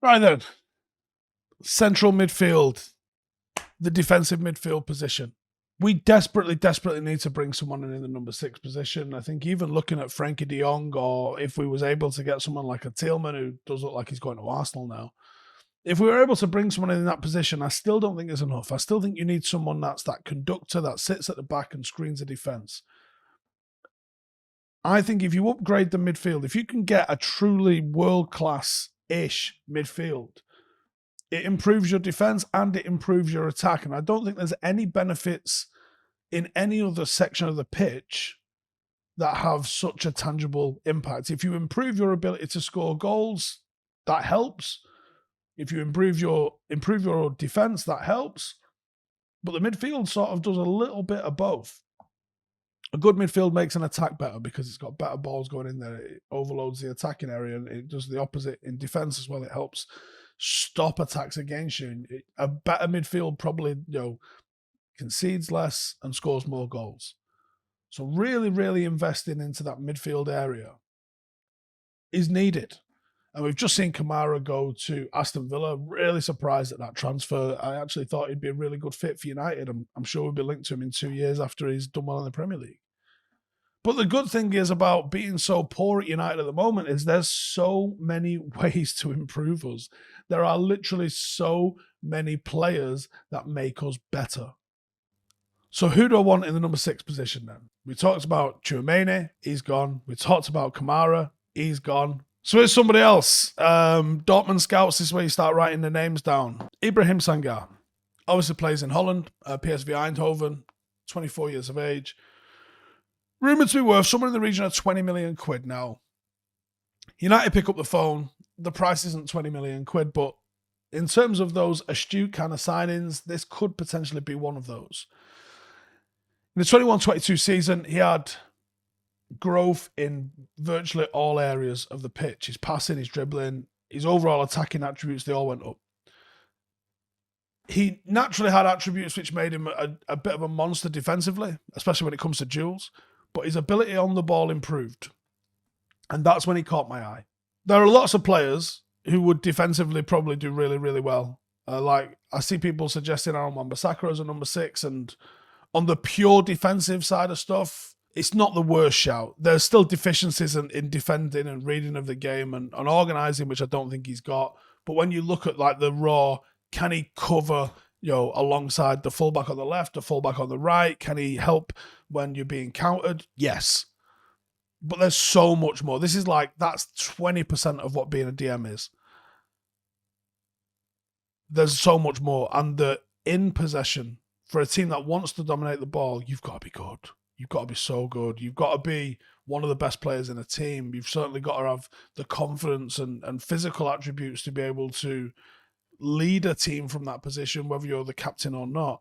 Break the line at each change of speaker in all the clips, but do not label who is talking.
Right then. Central midfield, the defensive midfield position. We desperately need to bring someone in the number 6 position. I think even looking at Frankie de Jong, or if we was able to get someone like a Tillman, who does look like he's going to Arsenal now, if we were able to bring someone in that position, I still don't think it's enough. I still think you need someone that's that conductor that sits at the back and screens the defense. I think if you upgrade the midfield, if you can get a truly world-class-ish midfield, it improves your defense and it improves your attack. And I don't think there's any benefits in any other section of the pitch that have such a tangible impact. If you improve your ability to score goals, that helps. If you improve your defense, that helps. But the midfield sort of does a little bit of both. A good midfield makes an attack better because it's got better balls going in there. It overloads the attacking area, and it does the opposite in defense as well. It helps stop attacks against you. A better midfield probably, concedes less and scores more goals. So really investing into that midfield area is needed. And we've just seen Kamara go to Aston Villa. Really surprised at that transfer. I actually thought he'd be a really good fit for United. I'm sure we'll be linked to him in 2 years after he's done well in the Premier League. But the good thing is about being so poor at United at the moment is there's so many ways to improve us. There are literally so many players that make us better. So who do I want in the number 6 position then? We talked about Tchouaméni, he's gone. We talked about Kamara, he's gone. So here's somebody else. Dortmund scouts, this is where you start writing the names down. Ibrahim Sangar. Obviously plays in Holland, PSV Eindhoven, 24 years of age. Rumoured to be worth somewhere in the region of 20 million quid now. United pick up the phone. The price isn't 20 million quid, but in terms of those astute kind of signings, this could potentially be one of those. In the 21-22 season, he had growth in virtually all areas of the pitch. His passing, his dribbling, his overall attacking attributes, they all went up. He naturally had attributes which made him a bit of a monster defensively, especially when it comes to duels. But his ability on the ball improved. And that's when he caught my eye. There are lots of players who would defensively probably do really well. Like, I see people suggesting Aaron Wan-Bissaka as a number 6, and on the pure defensive side of stuff, it's not the worst shout. There's still deficiencies in defending and reading of the game and organising, which I don't think he's got. But when you look at like the raw, can he cover alongside the fullback on the left, the fullback on the right? Can he help when you're being countered? Yes. But there's so much more. This is that's 20% of what being a DM is. There's so much more. And the in possession, for a team that wants to dominate the ball, you've got to be good. You've got to be so good. You've got to be one of the best players in a team. You've certainly got to have the confidence and physical attributes to be able to lead a team from that position, whether you're the captain or not.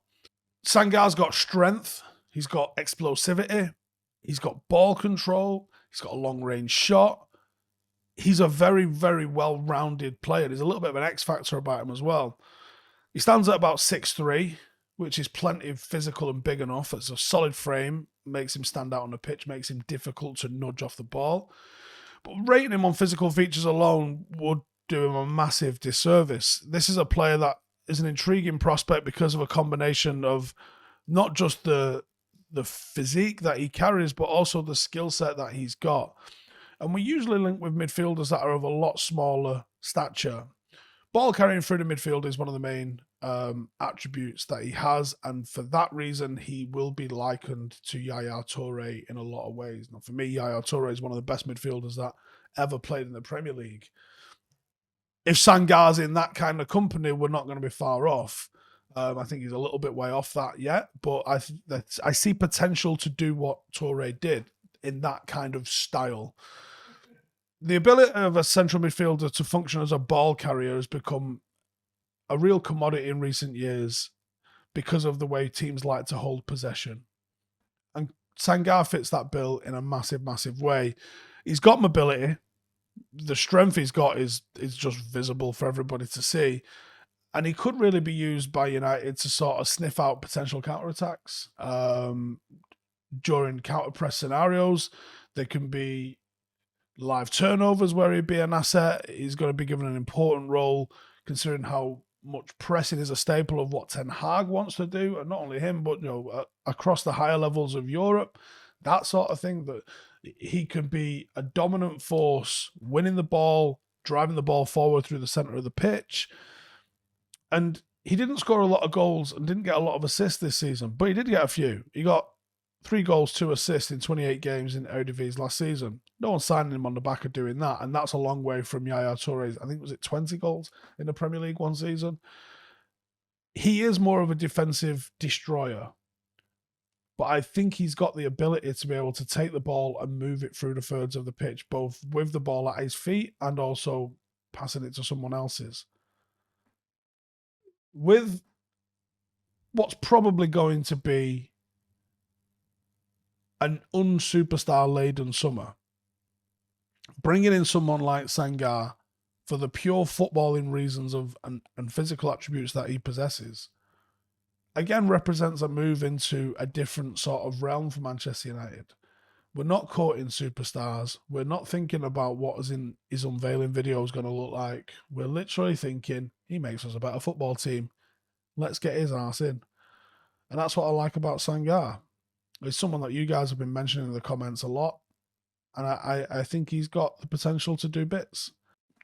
Sangar's got strength. He's got explosivity. He's got ball control. He's got a long-range shot. He's a very, very well-rounded player. There's a little bit of an X factor about him as well. He stands at about 6'3", which is plenty physical and big enough. It's a solid frame, makes him stand out on the pitch, makes him difficult to nudge off the ball. But rating him on physical features alone would do him a massive disservice. This is a player that is an intriguing prospect because of a combination of not just the physique that he carries, but also the skill set that he's got. And we usually link with midfielders that are of a lot smaller stature. Ball carrying through the midfield is one of the main attributes that he has, and for that reason, he will be likened to Yaya Toure in a lot of ways. Now, for me, Yaya Toure is one of the best midfielders that ever played in the Premier League. If Sangar's in that kind of company, we're not going to be far off. I think he's a little bit way off that yet, but I see potential to do what Toure did in that kind of style. The ability of a central midfielder to function as a ball carrier has become a real commodity in recent years because of the way teams like to hold possession. And Sangar fits that bill in a massive way. He's got mobility. The strength he's got is just visible for everybody to see. And he could really be used by United to sort of sniff out potential counterattacks. During counter-press scenarios, they can be live turnovers where he'd be an asset. He's going to be given an important role considering how much pressing is a staple of what Ten Hag wants to do, and not only him, but across the higher levels of Europe, that sort of thing. That he can be a dominant force, winning the ball, driving the ball forward through the center of the pitch. And he didn't score a lot of goals and didn't get a lot of assists this season, but he did get a few. He got 3 goals, 2 assists in 28 games in Eredivisie last season. No one's signing him on the back of doing that, and that's a long way from Yaya Touré's, I think, was it 20 goals in the Premier League one season? He is more of a defensive destroyer, but I think he's got the ability to be able to take the ball and move it through the thirds of the pitch, both with the ball at his feet and also passing it to someone else's. With what's probably going to be an unsuperstar laden summer, bringing in someone like Sangar for the pure footballing reasons of and physical attributes that he possesses, again represents a move into a different sort of realm for Manchester United. We're not courting superstars. We're not thinking about what is in his unveiling video is going to look like. We're literally thinking he makes us a better football team. Let's get his ass in. And that's what I like about Sangar. He's someone that you guys have been mentioning in the comments a lot. And I think he's got the potential to do bits.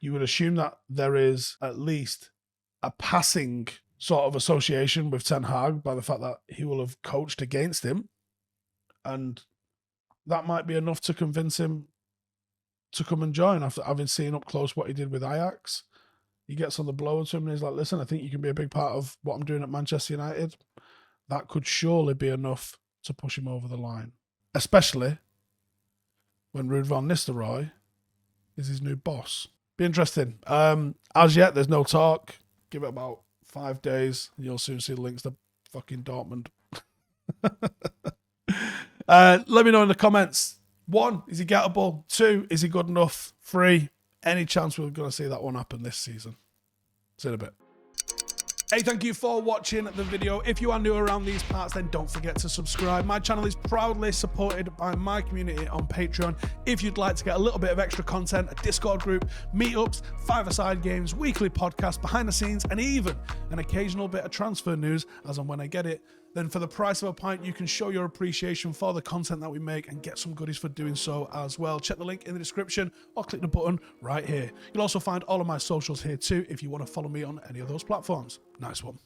You would assume that there is at least a passing sort of association with Ten Hag by the fact that he will have coached against him. And that might be enough to convince him to come and join after having seen up close what he did with Ajax. He gets on the blower to him and he's like, listen, I think you can be a big part of what I'm doing at Manchester United. That could surely be enough to push him over the line. Especially when Ruud van Nistelrooy is his new boss. Be interesting. As yet, there's no talk. Give it about 5 days and you'll soon see links to fucking Dortmund. Let me know in the comments. 1, is he gettable? 2, is he good enough? 3, any chance we're going to see that one happen this season? See you in a bit. Hey, thank you for watching the video. If you are new around these parts, then don't forget to subscribe. My channel is proudly supported by my community on Patreon. If you'd like to get a little bit of extra content, a Discord group, meetups, 5-a-side games, weekly podcasts, behind the scenes, and even an occasional bit of transfer news as and when I get it, then for the price of a pint, you can show your appreciation for the content that we make and get some goodies for doing so as well. Check the link in the description or click the button right here. You'll also find all of my socials here too if you want to follow me on any of those platforms. Nice one.